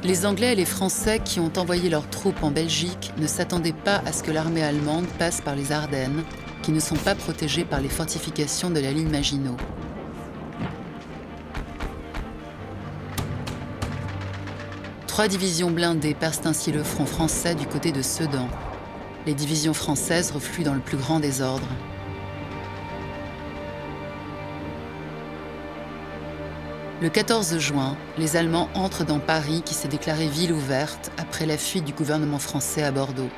Les Anglais et les Français qui ont envoyé leurs troupes en Belgique ne s'attendaient pas à ce que l'armée allemande passe par les Ardennes, qui ne sont pas protégées par les fortifications de la ligne Maginot. Trois divisions blindées percent ainsi le front français du côté de Sedan. Les divisions françaises refluent dans le plus grand désordre. Le 14 juin, les Allemands entrent dans Paris qui s'est déclarée ville ouverte après la fuite du gouvernement français à Bordeaux.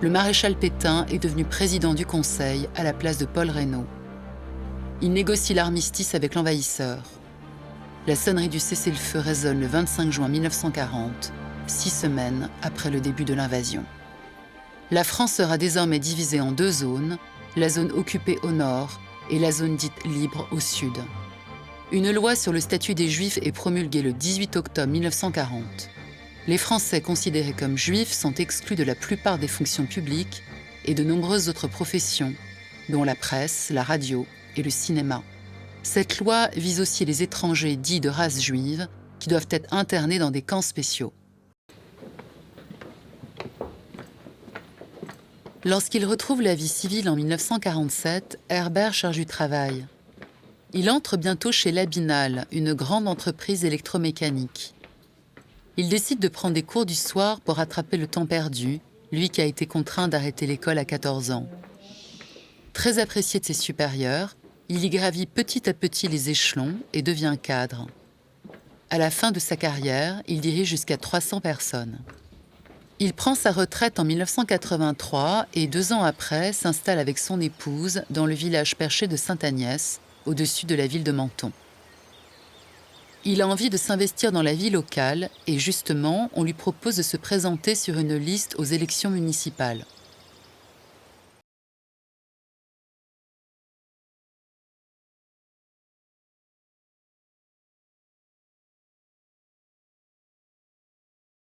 Le maréchal Pétain est devenu président du Conseil à la place de Paul Reynaud. Il négocie l'armistice avec l'envahisseur. La sonnerie du cessez-le-feu résonne le 25 juin 1940, 6 semaines après le début de l'invasion. La France sera désormais divisée en deux zones, la zone occupée au nord et la zone dite libre au sud. Une loi sur le statut des Juifs est promulguée le 18 octobre 1940. Les Français considérés comme juifs sont exclus de la plupart des fonctions publiques et de nombreuses autres professions, dont la presse, la radio et le cinéma. Cette loi vise aussi les étrangers dits de race juive qui doivent être internés dans des camps spéciaux. Lorsqu'il retrouve la vie civile en 1947, Herbert cherche du travail. Il entre bientôt chez Labinal, une grande entreprise électromécanique. Il décide de prendre des cours du soir pour rattraper le temps perdu, lui qui a été contraint d'arrêter l'école à 14 ans. Très apprécié de ses supérieurs, il y gravit petit à petit les échelons et devient cadre. À la fin de sa carrière, il dirige jusqu'à 300 personnes. Il prend sa retraite en 1983 et 2 ans après s'installe avec son épouse dans le village perché de Sainte-Agnès, au-dessus de la ville de Menton. Il a envie de s'investir dans la vie locale et justement, on lui propose de se présenter sur une liste aux élections municipales.